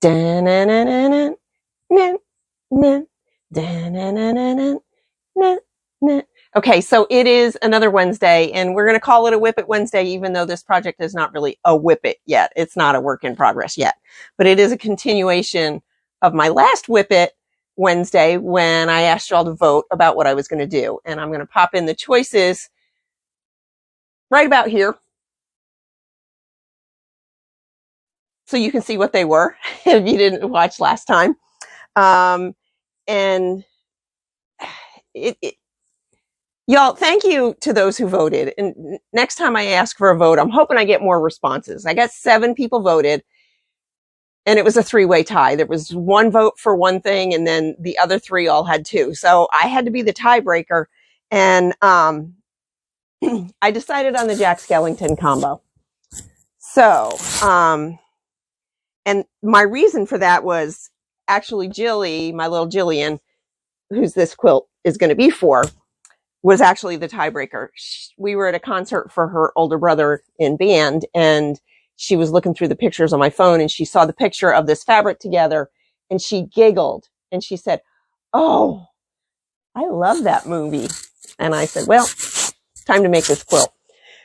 Okay, so it is another Wednesday, and we're going to call it a WIP It Wednesday, even though this project is not really a WIP It yet. It's not a work in progress yet, but it is a continuation of my last WIP It Wednesday when I asked you all to vote about what I was going to do. And I'm going to pop in the choices right about here, so you can see what they were if you didn't watch last time. And y'all, thank you to those who voted. And next time I ask for a vote, I'm hoping I get more responses. I got 7 people voted, and it was a 3-way tie. There was 1 vote for one thing, and then the other 3 all had 2. So I had to be the tiebreaker, and I decided on the Jack Skellington combo. So, and my reason for that was actually Jilly, my little Jillian, who's this quilt is going to be for, was actually the tiebreaker. We were at a concert for her older brother in band, and she was looking through the pictures on my phone, and she saw the picture of this fabric together, and she giggled, and she said, "Oh, I love that movie." And I said, well, it's time to make this quilt.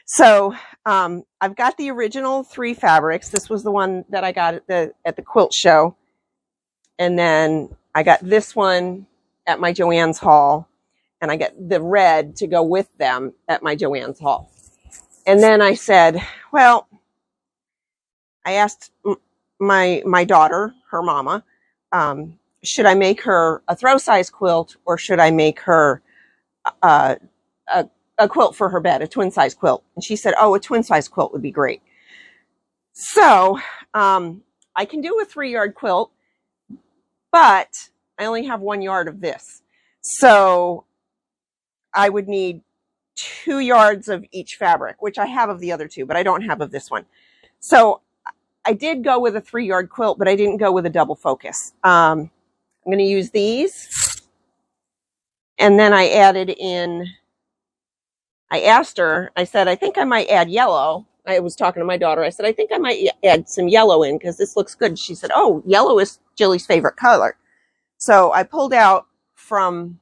So I've got the original 3 fabrics. This was the one that I got at the quilt show. And then I got this one at my Joann's haul, and I got the red to go with them at my Joann's haul. And then I said, well, I asked my daughter, her mama, should I make her a throw size quilt, or should I make her a quilt for her bed, a twin size quilt? And she said, oh, a twin size quilt would be great. So I can do a 3-yard quilt, but I only have 1 yard of this. So I would need 2 yards of each fabric, which I have of the other 2, but I don't have of this one. So I did go with a 3-yard quilt, but I didn't go with a double focus. I'm going to use these. And then I added in, I asked her, I said, I think I might add yellow. I was talking to my daughter. I said, I think I might add some yellow in because this looks good. She said, oh, yellow is Jilly's favorite color. So I pulled out from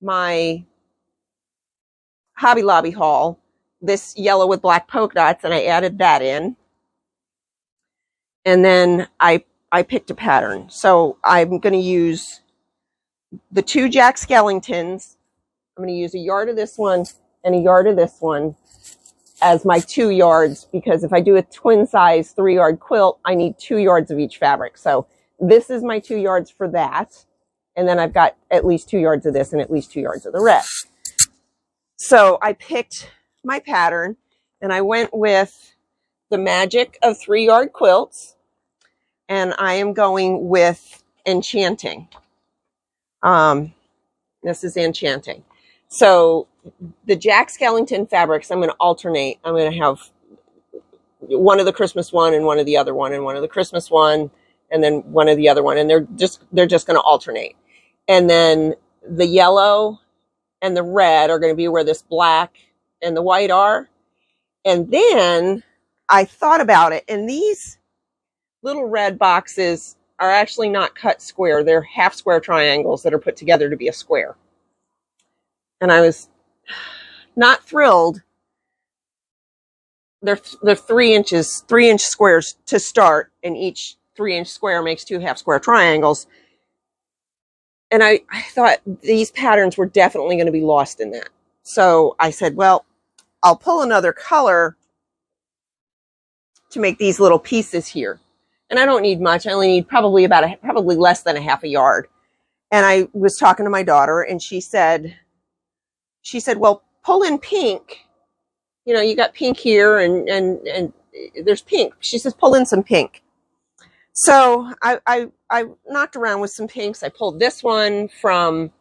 my Hobby Lobby haul this yellow with black polka dots, and I added that in. And then I picked a pattern. So I'm going to use the 2 Jack Skellingtons. I'm going to use a yard of this one and a yard of this one as my 2 yards, because if I do a twin size 3-yard quilt, I need 2 yards of each fabric. So this is my 2 yards for that. And then I've got at least 2 yards of this and at least 2 yards of the rest. So I picked my pattern, and I went with the magic of 3-yard quilts, and I am going with enchanting. This is enchanting. So the Jack Skellington fabrics, I'm going to alternate. I'm going to have one of the Christmas one and one of the other one, and one of the Christmas one, and then one of the other one. And they're just going to alternate. And then the yellow and the red are going to be where this black and the white are. And then I thought about it, and these little red boxes are actually not cut square. They're half square triangles that are put together to be a square. And I was not thrilled. They're 3-inch squares to start, and each 3-inch square makes 2 half square triangles. And I thought these patterns were definitely going to be lost in that. So I said, well, I'll pull another color to make these little pieces here. And I don't need much. I only need probably less than a half a yard. And I was talking to my daughter, and she said, well, pull in pink. You know, you got pink here, and there's pink. She says, pull in some pink. So I knocked around with some pinks. I pulled this one from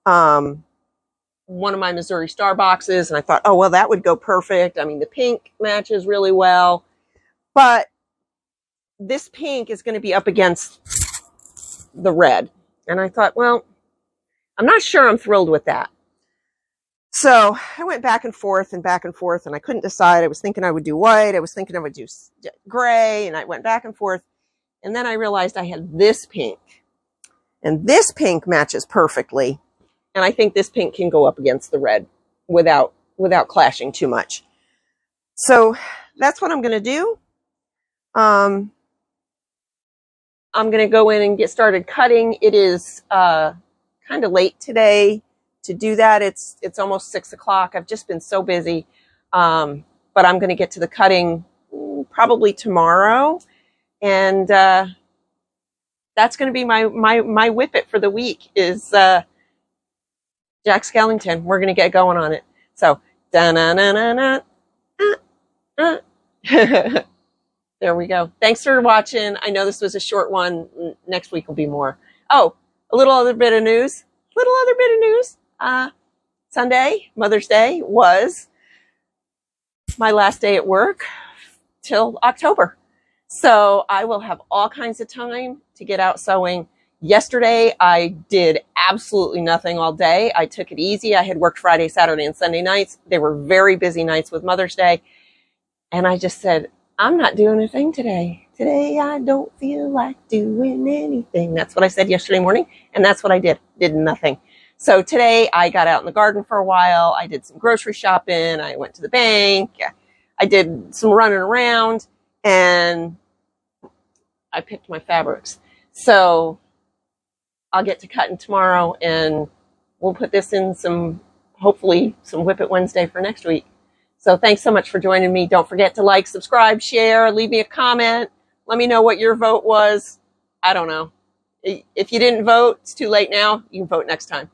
one of my Missouri Star boxes, and I thought, oh, well, that would go perfect. I mean, the pink matches really well. But this pink is going to be up against the red. And I thought, well, I'm not sure I'm thrilled with that. So I went back and forth, and I couldn't decide. I was thinking I would do white. I was thinking I would do gray, and I went back and forth. And then I realized I had this pink. And this pink matches perfectly. And I think this pink can go up against the red without clashing too much. So that's what I'm going to do. I'm going to go in and get started cutting. It is kind of late today to do that. It's almost 6 o'clock. I've just been so busy. But I'm going to get to the cutting probably tomorrow. And that's going to be my WIP It for the week is Jack Skellington. We're going to get going on it. So, da-na-na-na-na. There we go. Thanks for watching. I know this was a short one. Next week will be more. Oh, a little other bit of news. Sunday, Mother's Day, was my last day at work till October. So I will have all kinds of time to get out sewing. Yesterday, I did absolutely nothing all day. I took it easy. I had worked Friday, Saturday, and Sunday nights. They were very busy nights with Mother's Day. And I just said, I'm not doing a thing today. Today, I don't feel like doing anything. That's what I said yesterday morning. And that's what I did. Did nothing. So today, I got out in the garden for a while. I did some grocery shopping. I went to the bank. I did some running around. And I picked my fabrics. So I'll get to cutting tomorrow, and we'll put this in hopefully some WIP It Wednesday for next week. So thanks so much for joining me. Don't forget to like, subscribe, share, leave me a comment. Let me know what your vote was. I don't know. If you didn't vote, it's too late now. You can vote next time.